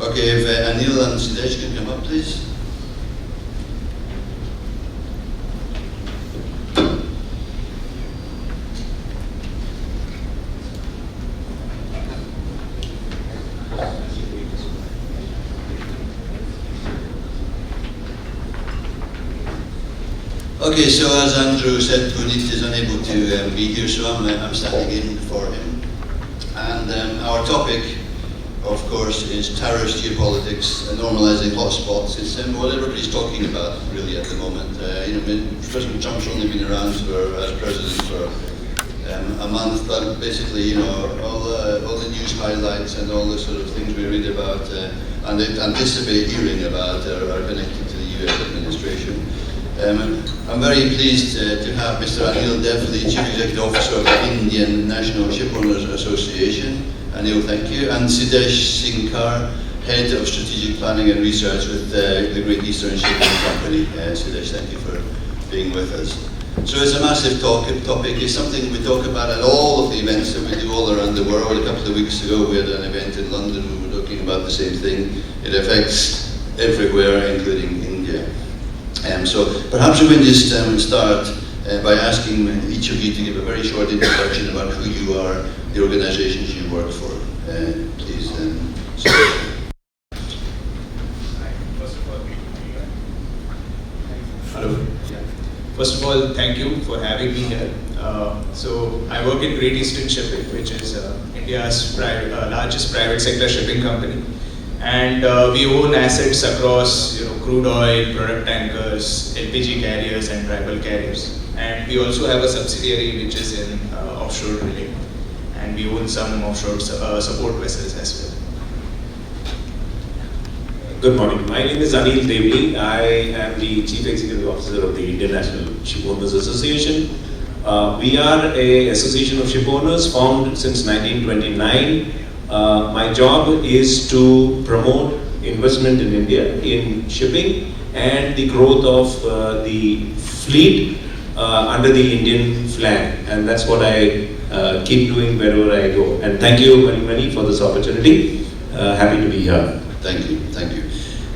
Okay, if Anil and Siddhesh can come up, please. Okay, so as Andrew said, Puneet is unable to be here, so I'm standing in for him. And our topic, of course, is tariffs, geopolitics, normalising hotspots. It's what everybody's talking about, really, at the moment. President Trump's only been around as president for a month, but basically, all the news highlights and all the sort of things we read about and anticipate hearing about are connected to the US administration. I'm very pleased to have Mr. Anil Devli, Chief Executive Officer of the Indian National Shipowners Association. Anil, thank you. And Siddhesh Sinkar, Head of Strategic Planning and Research with the Great Eastern Shipping Company. Siddhesh, thank you for being with us. So it's a massive topic. It's something we talk about at all of the events that we do all around the world. A couple of weeks ago we had an event in London where we were talking about the same thing. It affects everywhere, including India. So perhaps we can just start by asking each of you to give a very short introduction about who you are, the organizations you work for. Please. Hello. First of all, thank you for having me here. So I work in Great Eastern Shipping, which is India's largest private sector shipping company. And we own assets across crude oil, product tankers, LPG carriers and tribal carriers. And we also have a subsidiary which is in offshore drilling. And we own some offshore support vessels as well. Good morning. My name is Anil Devli. I am the Chief Executive Officer of the Indian National Shipowners Association. We are an association of shipowners formed since 1929. My job is to promote investment in India in shipping and the growth of the fleet under the Indian flag, and that's what I keep doing wherever I go. And thank you very much for this opportunity. Happy to be here. Thank you, thank you.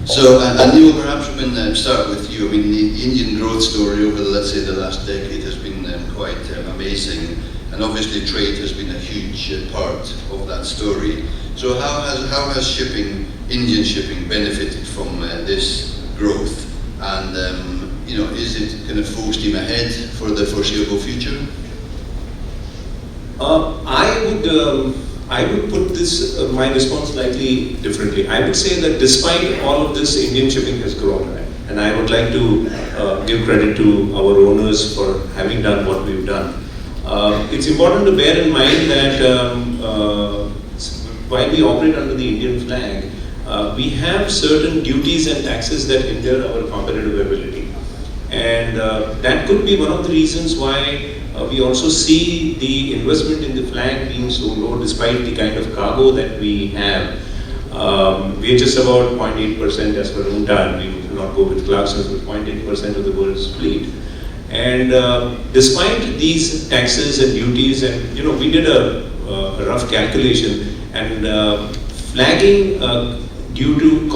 So Anil, perhaps we can start with you. I mean, the Indian growth story over, let's say, the last decade has been quite amazing. And obviously trade has been a huge part of that story. So how has shipping, Indian shipping, benefited from this growth? And is it kind of full steam ahead for the foreseeable future? I would put this my response slightly differently. I would say that despite all of this, Indian shipping has grown, and I would like to give credit to our owners for having done what we've done. It's important to bear in mind that while we operate under the Indian flag, we have certain duties and taxes that hinder our competitive ability. And that could be one of the reasons why we also see the investment in the flag being so low despite the kind of cargo that we have. We are just about 0.8% as per UNTAD. We will not go with Clarkson's, with 0.8% of the world's fleet. And despite these taxes and duties, and we did a rough calculation, and flagging due to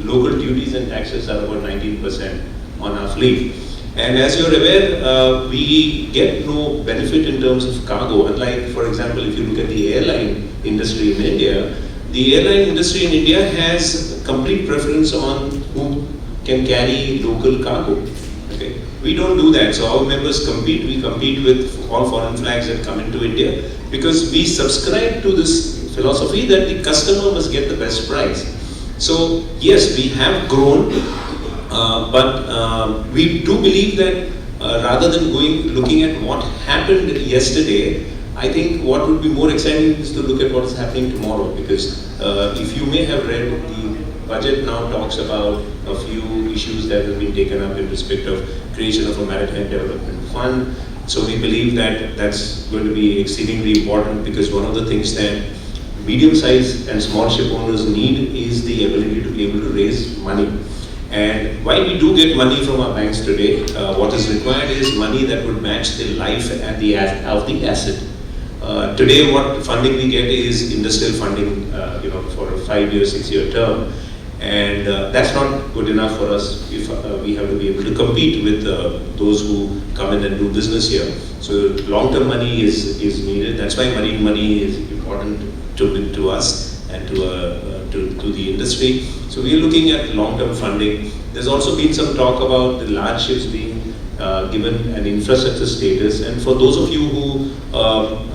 local duties and taxes are about 19% on our fleet. And as you're aware, we get no benefit in terms of cargo. Unlike, for example, if you look at the airline industry in India, the airline industry in India has complete preference on who can carry local cargo. Okay. We don't do that, so our members compete. We compete with all foreign flags that come into India because we subscribe to this philosophy that the customer must get the best price. So yes, we have grown, but we do believe that rather than looking at what happened yesterday, I think what would be more exciting is to look at what is happening tomorrow, because if you may have read, the budget now talks about a few issues that have been taken up in respect of creation of a maritime development fund. So we believe that that's going to be exceedingly important, because one of the things that medium-sized and small ship owners need is the ability to be able to raise money. And while we do get money from our banks today, what is required is money that would match the life and of the asset. Today, what funding we get is industrial funding, for a 5-year, 6-year term, and that's not good enough for us if we have to be able to compete with those who come in and do business here. So long-term money is needed. That's why marine money is important to us and to the industry. So we are looking at long-term funding. There's also been some talk about the large ships being given an infrastructure status, and for those of you who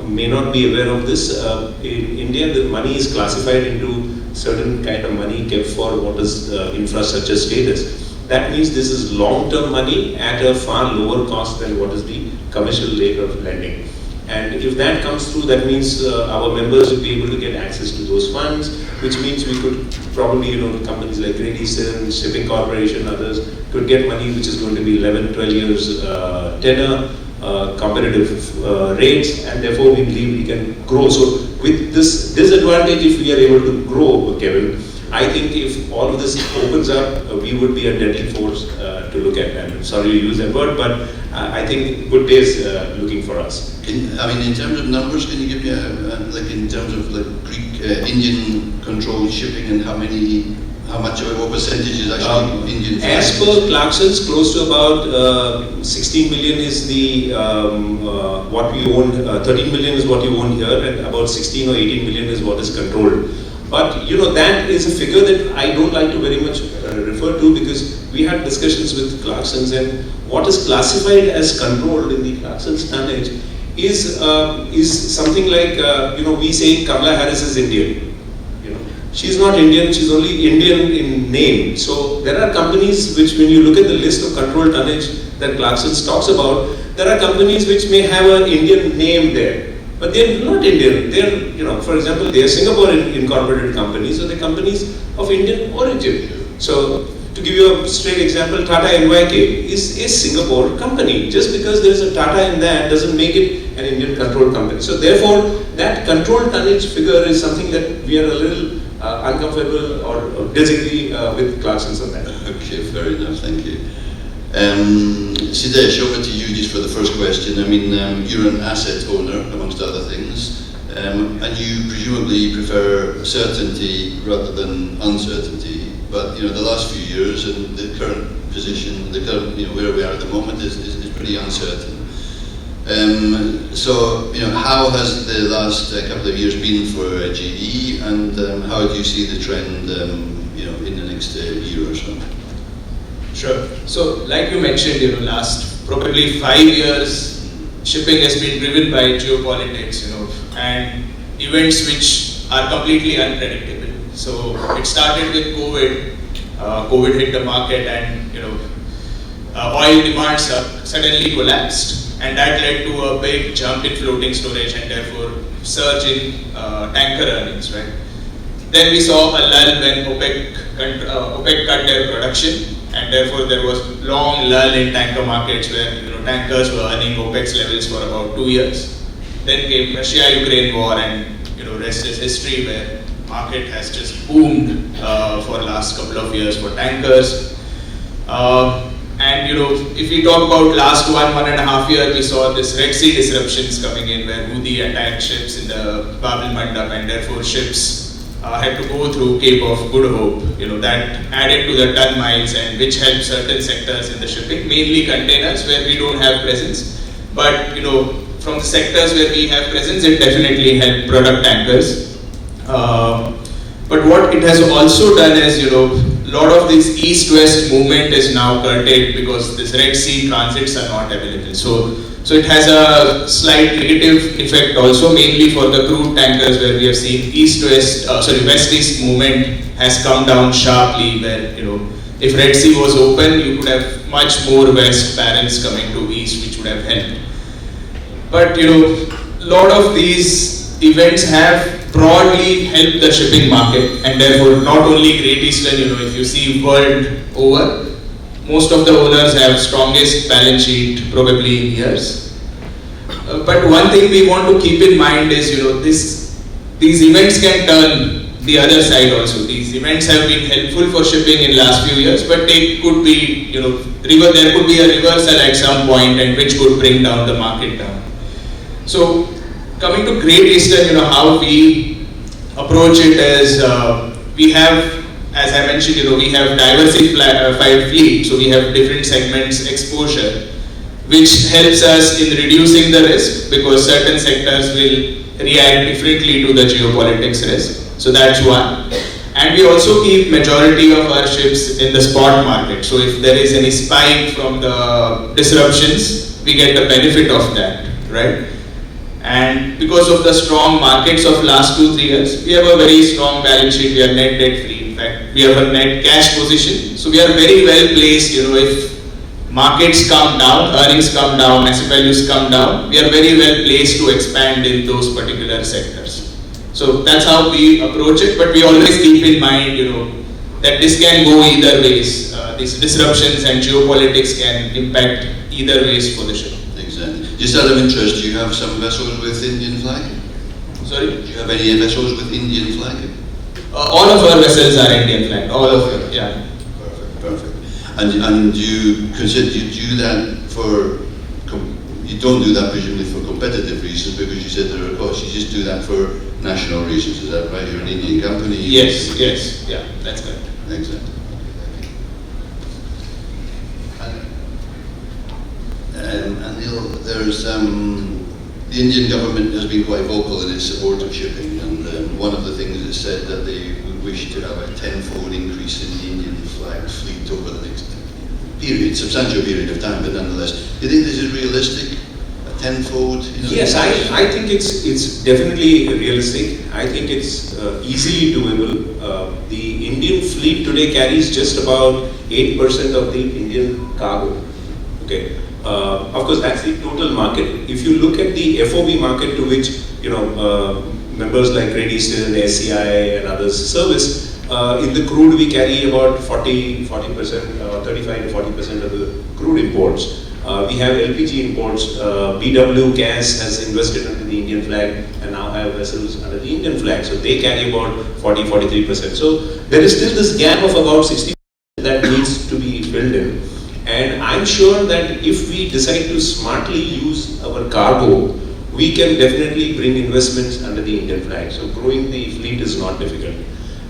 may not be aware of this, in India the money is classified into certain kind of money kept for what is infrastructure status. That means this is long-term money at a far lower cost than what is the commercial rate of lending. And if that comes through, that means our members will be able to get access to those funds, which means we could probably, companies like Regis, Shipping Corporation, others, could get money which is going to be 11, 12 years tenor, competitive rates, and therefore we believe we can grow. So with this disadvantage, if we are able to grow, Kevin, I think if all of this opens up, we would be a deadly force to look at. And sorry to use that word, but I think good days looking for us. In terms of numbers, can you give me in terms of Greek, Indian controlled shipping, and what percentage is actually Indian? As per Clarkson's, close to about 16 million is the what we own. 13 million is what you own here, and about 16 or 18 million is what is controlled. But that is a figure that I don't like to very much refer to, because we had discussions with Clarkson's, and what is classified as controlled in the Clarkson's tonnage is something like we say Kamala Harris is Indian. She's not Indian, she's only Indian in name. So there are companies which, when you look at the list of controlled tonnage that Clarkson's talks about, there are companies which may have an Indian name there. But they're not Indian. They're, for example, they are Singapore incorporated companies, so they're companies of Indian origin. So to give you a straight example, Tata NYK is a Singapore company. Just because there is a Tata in that doesn't make it an Indian controlled company. So therefore, that controlled tonnage figure is something that we are a little uncomfortable or disagree with Clarkson's on that. Okay, fair enough, thank you. Siddhesh, over to you just for the first question. You're an asset owner, amongst other things, and you presumably prefer certainty rather than uncertainty. But the last few years and the current position, where we are at the moment is pretty uncertain. How has the last couple of years been for GE, and how do you see the trend, in the next year or so? Sure. So, like you mentioned, last probably 5 years, shipping has been driven by geopolitics, and events which are completely unpredictable. So, it started with COVID. COVID hit the market, and oil demand suddenly collapsed, and that led to a big jump in floating storage and therefore surge in tanker earnings, right? Then we saw a lull when OPEC cut their production, and therefore there was long lull in tanker markets where tankers were earning OPEX levels for about 2 years. Then came Russia-Ukraine war, and rest is history, where market has just boomed for the last couple of years for tankers. If we talk about last 1.5 years, we saw this Red Sea disruptions coming in, where Houthi attacked ships in the Bab el-Mandab, and therefore ships had to go through Cape of Good Hope. That added to the ton miles, and which helped certain sectors in the shipping, mainly containers where we don't have presence. But from the sectors where we have presence, it definitely helped product tankers. But what it has also done is, a lot of this east-west movement is now curtailed because this Red Sea transits are not available. So it has a slight negative effect also, mainly for the crude tankers, where we have seen west-east movement has come down sharply, where if Red Sea was open, you could have much more west barrels coming to east, which would have helped. But a lot of these events have broadly helped the shipping market, and therefore not only Great Eastern, if you see world over, most of the owners have strongest balance sheet probably in years. But one thing we want to keep in mind is, these events can turn the other side also. These events have been helpful for shipping in last few years, but they could be, there could be a reversal at some point, and which could bring down the market down. So coming to Great Eastern, how we approach it is we have, as I mentioned, we have diversified fleet, so we have different segments exposure, which helps us in reducing the risk because certain sectors will react differently to the geopolitics risk. So that's one. And we also keep majority of our ships in the spot market. So if there is any spike from the disruptions, we get the benefit of that, right? And because of the strong markets of last 2-3 years, we have a very strong balance sheet. We are net debt free. In fact, we have a net cash position. So we are very well placed. If markets come down, earnings come down, asset values come down, we are very well placed to expand in those particular sectors. So that's how we approach it, but we always keep in mind, that this can go either ways. These disruptions and geopolitics can impact either ways for the ship. Exactly. Just out of interest, do you have some vessels with Indian flag? Sorry? Do you have any vessels with Indian flag? All of our vessels are Indian flag. All of them, yeah. Perfect. And you consider you do that for you don't do that presumably for competitive reasons because you said there are costs. You just do that for national reasons. Is that right? You're an Indian company. Yes. Yeah, that's correct. Excellent. Anil, there's the Indian government has been quite vocal in its support of shipping, and one of the things it said that they wish to have a 10-fold increase in the Indian flag fleet over the next period, substantial period of time, but nonetheless, do you think this is realistic? A 10-fold? Yes, I think it's definitely realistic. I think it's easily doable. The Indian fleet today carries just about 8% of the Indian cargo. Okay. Of course, that's the total market. If you look at the FOB market to which members like Great Eastern, SCI and others service, in the crude we carry about 40%, 35 to 40% of the crude imports. We have LPG imports. BW Gas has invested under the Indian flag and now have vessels under the Indian flag. So they carry about 40-43%. So there is still this gap of about 60% that needs to be filled in. And I'm sure that if we decide to smartly use our cargo, we can definitely bring investments under the Indian flag. So growing the fleet is not difficult.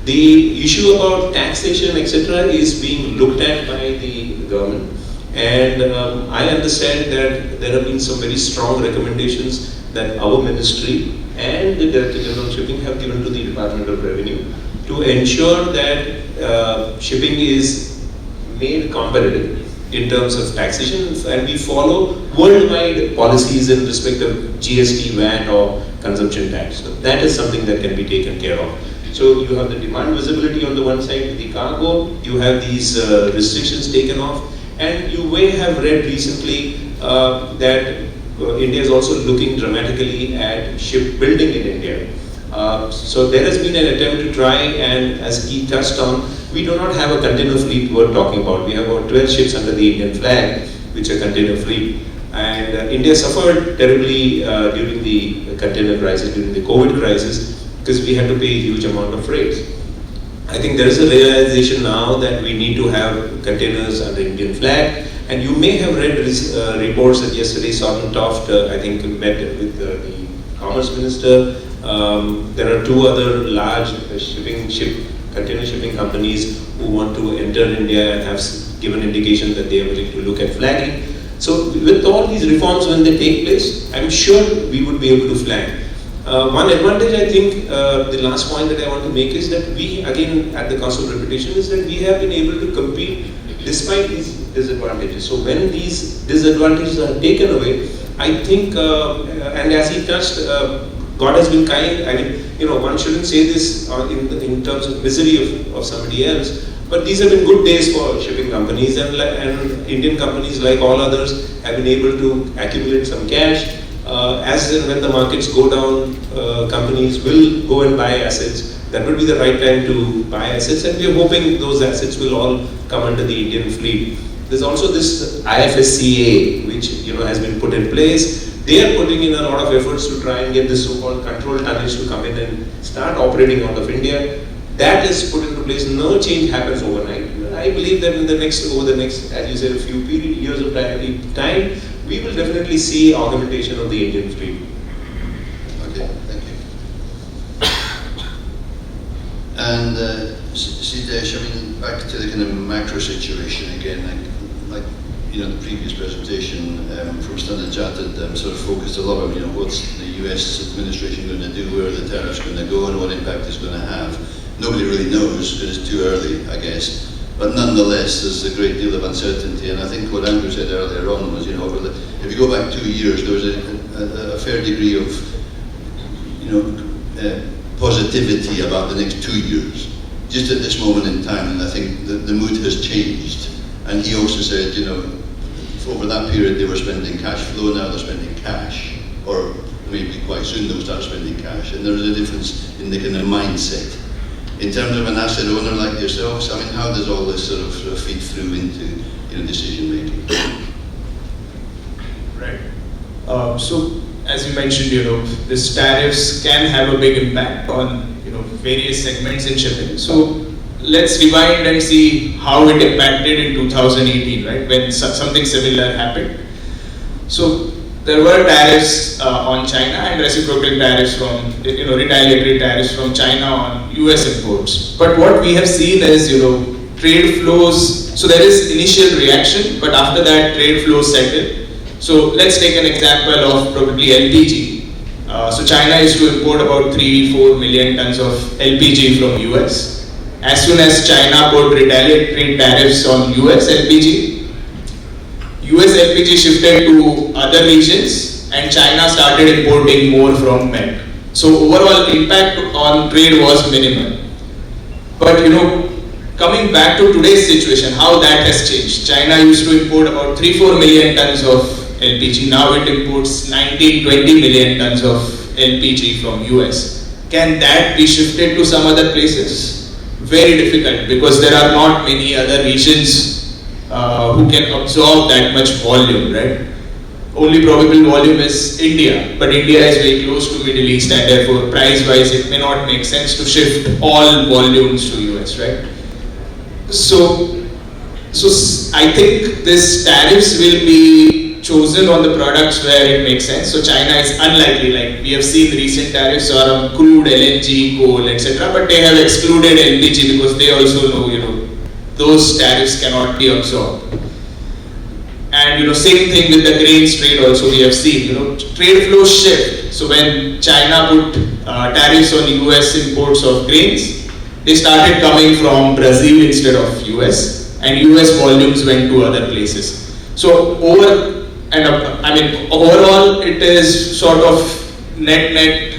The issue about taxation, etc., is being looked at by the government. And I understand that there have been some very strong recommendations that our ministry and the Director General of Shipping have given to the Department of Revenue to ensure that shipping is made competitive in terms of taxation, and we follow worldwide policies in respect of GST, VAT or consumption tax. So that is something that can be taken care of. So you have the demand visibility on the one side, the cargo, you have these restrictions taken off, and you may have read recently that India is also looking dramatically at shipbuilding in India. So there has been an attempt to try, and as he touched on, we do not have a container fleet worth talking about. We have about 12 ships under the Indian flag, which are container fleet. And India suffered terribly during the container crisis, during the COVID crisis, because we had to pay a huge amount of freight. I think there is a realization now that we need to have containers under Indian flag. And you may have read reports that yesterday Southern Toft, I think, met with the Commerce Minister. There are two other large container shipping companies who want to enter India and have given indication that they are willing to look at flagging. So with all these reforms, when they take place, I'm sure we would be able to flag. One advantage, I think, the last point that I want to make is that we, again, at the cost of reputation, is that we have been able to compete despite these disadvantages. So when these disadvantages are taken away, I think, and as he touched, God has been kind. I mean, one shouldn't say this in terms of misery of somebody else, but these have been good days for shipping companies, and Indian companies, like all others, have been able to accumulate some cash. As and when the markets go down, companies will go and buy assets. That would be the right time to buy assets, and we are hoping those assets will all come under the Indian fleet. There's also this IFSCA, which has been put in place. They are putting in a lot of efforts to try and get this so-called controlled tonnage to come in and start operating out of India. That is put into place. No change happens overnight. I believe that over the next, as you said, a few years of time, we will definitely see augmentation of the Indian fleet. And Siddhesh, I mean, back to the kind of macro situation again, like you know, the previous presentation from Standard Chartered sort of focused a lot on, you know, what's the US administration going to do, where are the tariffs going to go, and what impact it's going to have. Nobody really knows because it's too early, I guess. But nonetheless, there's a great deal of uncertainty, and I think what Andrew said earlier on was, you know, if you go back 2 years, there was a fair degree of, you know, positivity about the next 2 years. Just at this moment in time, and I think the mood has changed. And he also said, you know, over that period they were spending cash flow, now they're spending cash, or maybe quite soon they'll start spending cash. And there's a difference in the kind of mindset. In terms of an asset owner like yourselves, I mean, how does all this sort of feed through into, you know, decision making? Right. So, as you mentioned, you know, these tariffs can have a big impact on, you know, various segments in shipping. So, let's rewind and see how it impacted in 2018, right, when something similar happened. So, there were tariffs on China and reciprocal tariffs from, you know, retaliatory tariffs from China on US imports. But what we have seen is, you know, trade flows, so there is initial reaction, but after that trade flows settle. So let's take an example of probably LPG. So China used to import about 3-4 million tons of LPG from US. As soon as China put retaliatory tariffs on US LPG shifted to other regions and China started importing more from Med. So overall impact on trade was minimal. But you know, coming back to today's situation, how that has changed. China used to import about 3-4 million tons of LPG. Now it imports 19-20 million tons of LPG from US. Can that be shifted to some other places? Very difficult, because there are not many other regions who can absorb that much volume, right? Only probable volume is India, but India is very close to Middle East, and therefore price-wise it may not make sense to shift all volumes to US, right? So I think this tariffs will be chosen on the products where it makes sense. So China is unlikely, like we have seen recent tariffs on crude, LNG, coal, etc. But they have excluded LPG because they also know, you know, those tariffs cannot be absorbed. And you know, same thing with the grains trade also we have seen, you know, trade flows shift. So when China put tariffs on US imports of grains, they started coming from Brazil instead of US, and US volumes went to other places. So overall it is sort of net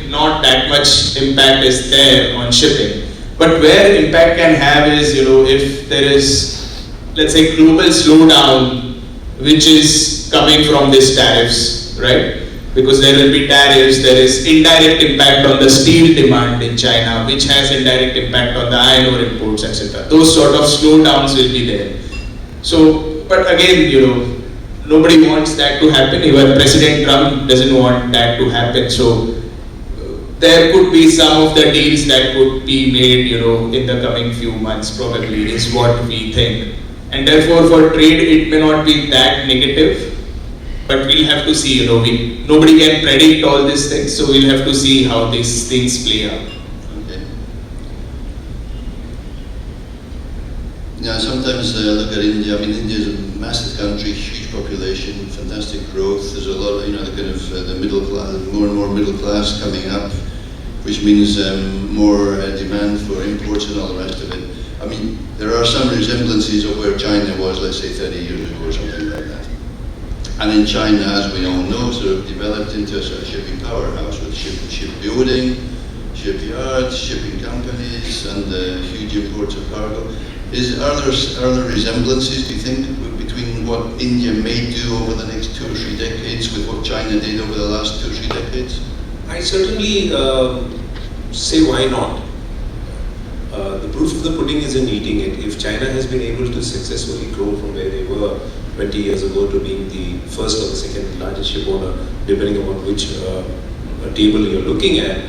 not that much impact is there on shipping. But where impact can have is, you know, if there is, let's say, global slowdown which is coming from these tariffs, right? Because there will be tariffs, there is indirect impact on the steel demand in China, which has indirect impact on the iron ore imports, etc. Those sort of slowdowns will be there. So, but again, you know, nobody wants that to happen. Even President Trump doesn't want that to happen. So, there could be some of the deals that could be made, you know, in the coming few months, probably, is what we think. And therefore, for trade, it may not be that negative. But we'll have to see, you know, nobody can predict all these things, so we'll have to see how these things play out. Okay. Yeah, sometimes I look at India. I mean, India is a massive country, huge population, fantastic growth. There's a lot of, you know, the kind of the middle class, more and more middle class coming up, which means more demand for imports and all the rest of it. I mean, there are some resemblances of where China was, let's say, 30 years ago or something like that. And in China, as we all know, sort of developed into a sort of shipping powerhouse with shipbuilding, shipyards, shipping companies, and huge imports of cargo. Are there resemblances, do you think, between what India may do over the next 2 or 3 decades with what China did over the last 2 or 3 decades? I certainly say why not. The proof of the pudding is in eating it. If China has been able to successfully grow from where they were 20 years ago to being the first or the second largest shipowner, depending upon which table you're looking at,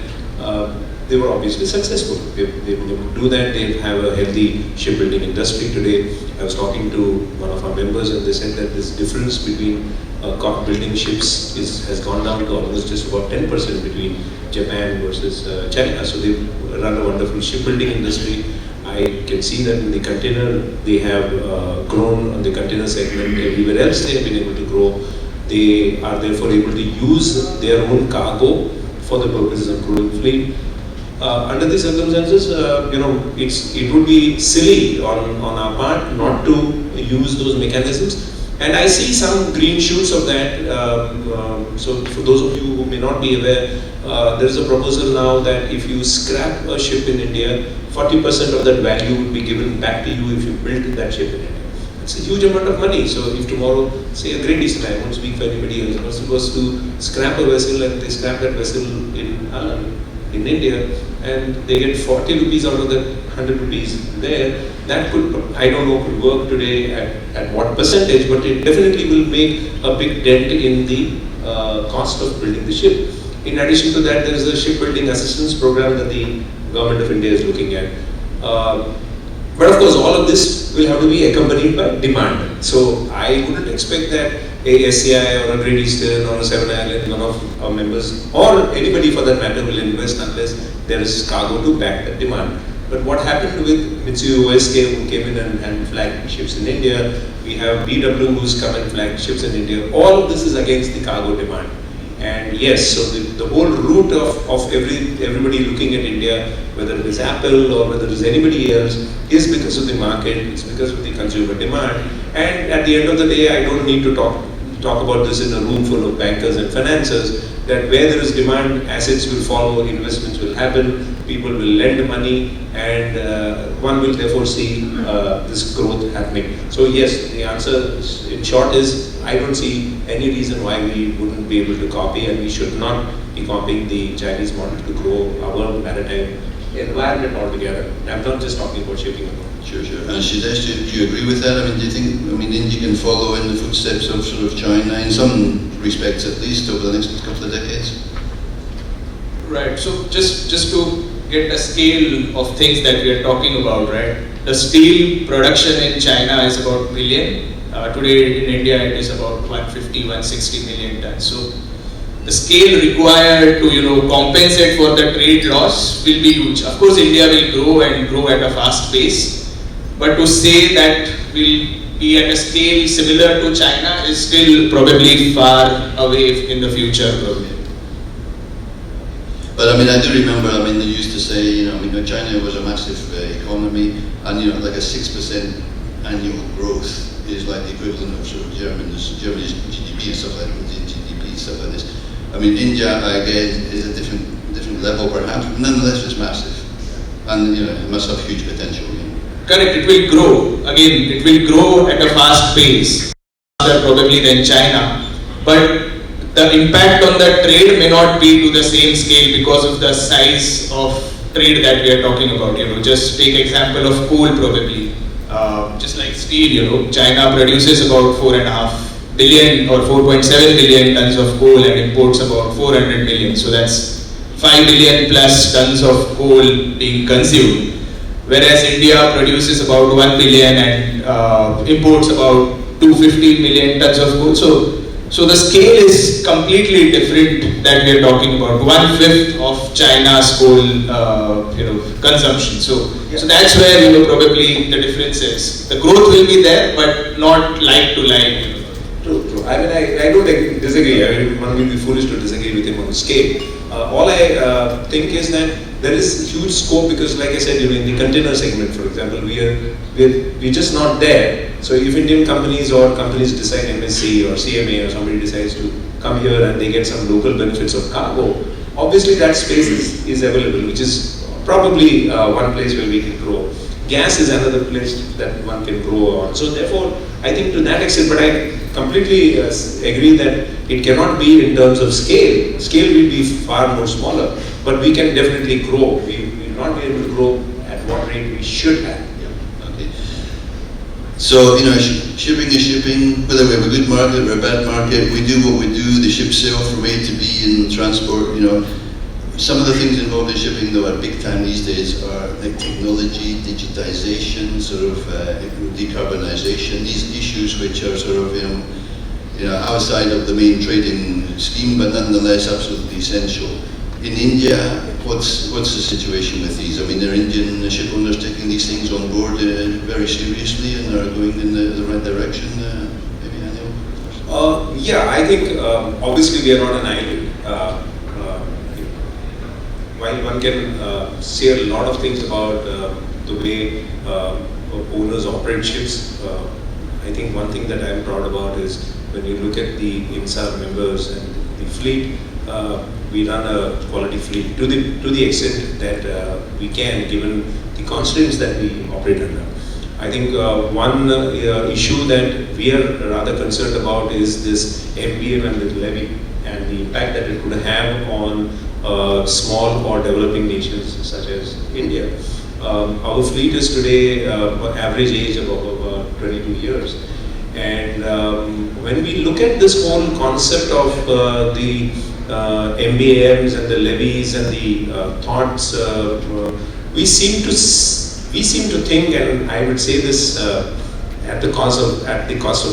they were obviously successful. They've been able to do that. They have a healthy shipbuilding industry today. I was talking to one of our members and they said that this difference between building ships has gone down to almost just about 10% between Japan versus China. So they've run a wonderful shipbuilding industry. I can see that in the container, they have grown on the container segment. Everywhere else they have been able to grow. They are therefore able to use their own cargo for the purposes of growing fleet. Under these circumstances, it would be silly on our part not to use those mechanisms. And I see some green shoots of that. So for those of you who may not be aware, there is a proposal now that if you scrap a ship in India, 40% of that value would be given back to you if you built that ship in India. It's a huge amount of money. So if tomorrow, say a Great Eastern, I won't speak for anybody else, was supposed to scrap a vessel and they scrap that vessel in India and they get 40 rupees out of that 100 rupees there, that could, I don't know, could work today at what percentage, but it definitely will make a big dent in the cost of building the ship. In addition to that, there is a shipbuilding assistance program that the government of India is looking at. But of course, all of this will have to be accompanied by demand. So I wouldn't expect that a SCI or a Great Eastern or a Seven Islands, one of our members, or anybody for that matter, will invest unless there is cargo to back that demand. But what happened with Mitsui O.S.K. who came in and flagged ships in India, we have BW who's come and flagged ships in India, all of this is against the cargo demand. And yes, so the whole route of everybody looking at India, whether it is Apple or whether it is anybody else, is because of the market, it's because of the consumer demand. And at the end of the day, I don't need to talk about this in a room full of bankers and financiers, that where there is demand, assets will follow, investments will happen, people will lend money, and one will therefore see this growth happening. So yes, the answer in short is, I don't see any reason why we wouldn't be able to copy, and we should not be copying the Chinese model to grow our maritime environment altogether. I'm not just talking about shipping alone. Sure. And Siddhesh, do you agree with that? I mean, do you think, India can follow in the footsteps of sort of China in some respects at least over the next couple of decades? Right, so just to get a scale of things that we are talking about, right? The steel production in China is about 1 million. Today in India it is about 150, 160 million tons. So the scale required to compensate for the trade loss will be huge. Of course, India will grow and grow at a fast pace, but to say that we'll be at a scale similar to China is still probably far away in the future. But I do remember, they used to say, China was a massive economy, and like a 6% annual growth is like the equivalent of sort of Germany's GDP and stuff like that, GDP and stuff like this. India, again, is a different level perhaps, but nonetheless it's massive. And it must have huge potential. Correct, it will grow. Again, it will grow at a fast pace, faster probably than China. But the impact on the trade may not be to the same scale because of the size of trade that we are talking about. Just take example of coal probably. Just like steel, China produces about 4.5 billion or 4.7 billion tons of coal and imports about 400 million. So that's 5 billion plus tons of coal being consumed. Whereas India produces about 1 billion and imports about 250 million tons of coal. So the scale is completely different that we are talking about. 1/5 of China's coal, consumption. So that's where probably the difference is. The growth will be there, but not like to like. True. I don't disagree. One will be foolish to disagree with him on the scale. All I think is that there is huge scope because, like I said, in the container segment, for example, we're just not there. So if Indian companies or companies decide, MSC or CMA or somebody decides to come here and they get some local benefits of cargo, obviously that space is available, which is probably one place where we can grow. Gas is another place that one can grow on. So therefore, I think to that extent, but I completely agree that it cannot be in terms of scale. Scale will be far more smaller, but we can definitely grow. We will not be able to grow at what rate we should have. So, shipping is shipping, whether we have a good market or a bad market, we do what we do, the ships sail from A to B in transport, Some of the things involved in shipping though are big time these days are like technology, digitization, sort of decarbonization, these issues which are sort of, outside of the main trading scheme, but nonetheless absolutely essential. in India, what's the situation with these? I mean, are Indian ship owners taking these things on board very seriously and are going in the right direction? Maybe Anil? Yeah, I think obviously we are not an island. While one can say a lot of things about the way owners operate ships, I think one thing that I'm proud about is when you look at the INSAR members and the fleet, we run a quality fleet to the extent that we can, given the constraints that we operate under. I think one issue that we are rather concerned about is this MBM and the levy and the impact that it could have on small or developing nations such as India. Our fleet is today average age of about 22 years. And when we look at this whole concept of the MBAMs and the levies and the thoughts, we seem to think, and I would say this at the cost of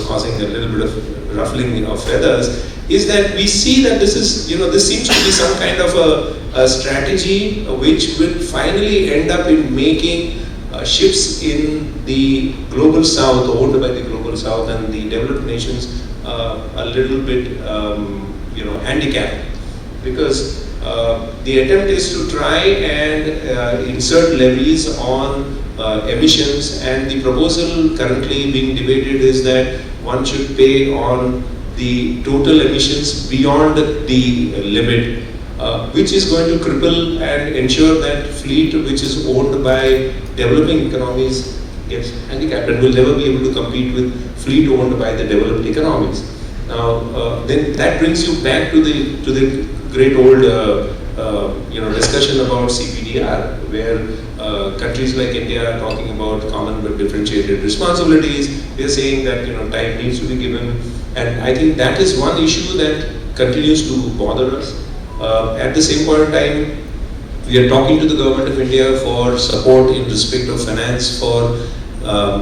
causing a little bit of ruffling of feathers, is that we see that this seems to be some kind of a strategy which will finally end up in making ships in the global south, owned by the global south, and the developed nations a little bit handicapped, because the attempt is to try and insert levies on emissions, and the proposal currently being debated is that one should pay on the total emissions beyond the limit, which is going to cripple and ensure that fleet which is owned by developing economies gets handicapped and will never be able to compete with fleet owned by the developed economies. Now, then that brings you back to the great old discussion about CPDR, where countries like India are talking about common but differentiated responsibilities. They are saying that time needs to be given, and I think that is one issue that continues to bother us. At the same point in time, we are talking to the government of India for support in respect of finance for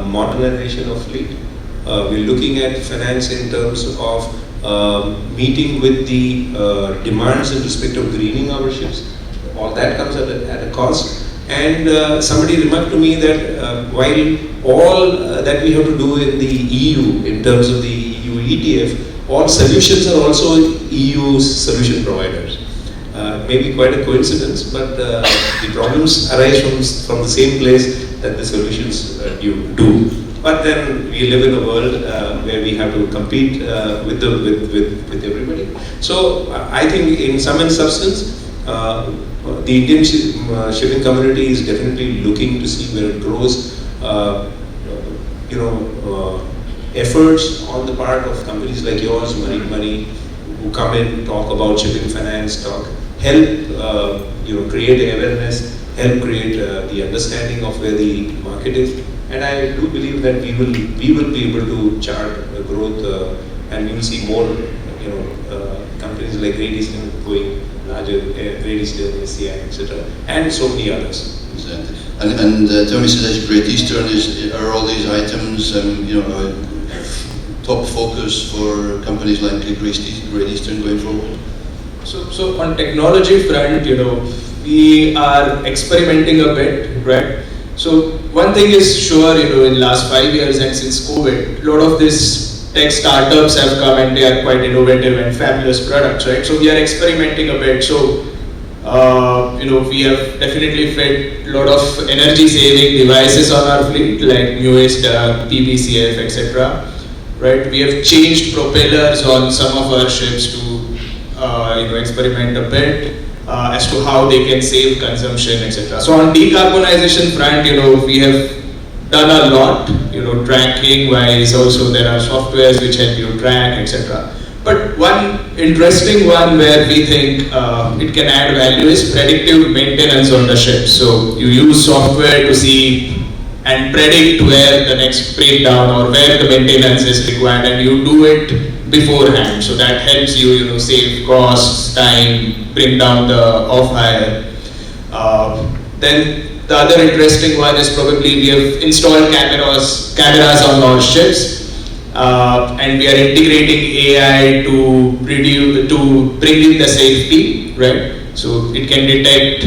modernization of fleet. We're looking at finance in terms of meeting with the demands in respect of greening our ships. All that comes at a cost. And somebody remarked to me that while all that we have to do in the EU in terms of the EU ETF, all solutions are also EU solution providers. Maybe quite a coincidence, but the problems arise from the same place that the solutions do. But then we live in a world where we have to compete with everybody. So I think in sum and substance, the Indian shipping community is definitely looking to see where it grows. Efforts on the part of companies like yours, Marine Money, who come in, talk about shipping finance, help create awareness, help create the understanding of where the market is. And I do believe that we will be able to chart growth, and you will see more, companies like Great Eastern going larger, Great Eastern, SCI, etc., and so many others. Exactly. And tell me, Siddhesh, Great Eastern are all these items, top focus for companies like Great Eastern going forward? So on technology front, we are experimenting a bit, right? So one thing is sure, in last 5 years and since COVID, a lot of these tech startups have come and they are quite innovative and fabulous products, right? So we are experimenting a bit. So, we have definitely fit a lot of energy saving devices on our fleet, like newest PBCF, etc. Right? We have changed propellers on some of our ships to, experiment a bit. As to how they can save consumption, etc. So on decarbonization front, we have done a lot, tracking wise. Also there are softwares which help you track, etc. But one interesting one where we think it can add value is predictive maintenance on the ship. So you use software to see and predict where the next breakdown or where the maintenance is required, and you do it beforehand. So that helps you, save costs, time, bring down the off-hire. Then the other interesting one is probably we have installed cameras on our ships, and we are integrating AI to bring in the safety, right? So it can detect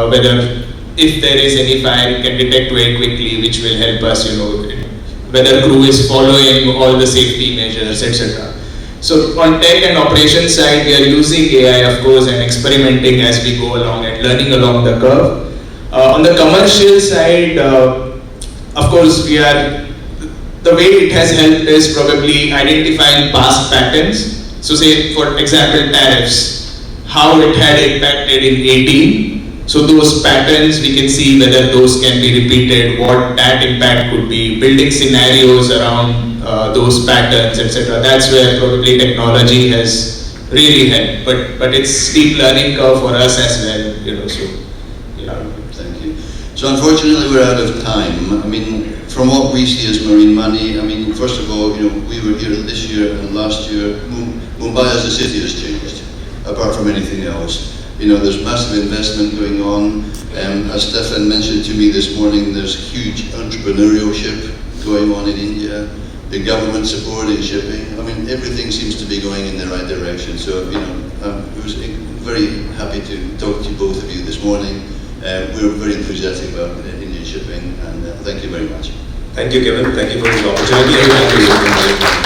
whether, if there is any fire, it can detect very quickly, which will help us, whether crew is following all the safety measures, etc. So on tech and operations side, we are using AI, of course, and experimenting as we go along and learning along the curve. On the commercial side, of course, the way it has helped is probably identifying past patterns. So say, for example, tariffs, how it had impacted in 18. So those patterns, we can see whether those can be repeated, what that impact could be, building scenarios around those patterns, etc. That's where probably technology has really helped. But it's steep learning curve for us as well, so. Yeah. Thank you. So unfortunately we're out of time. I mean, from what we see as marine money, I mean, first of all, we were here this year and last year. Mumbai as a city has changed, apart from anything else. There's massive investment going on. As Stefan mentioned to me this morning, there's huge entrepreneurship going on in India. The government supporting shipping. I mean, everything seems to be going in the right direction. So, I was very happy to talk to both of you this morning. We're very enthusiastic about Indian shipping, and thank you very much. Thank you, Kevin. Thank you for this opportunity. Thank you.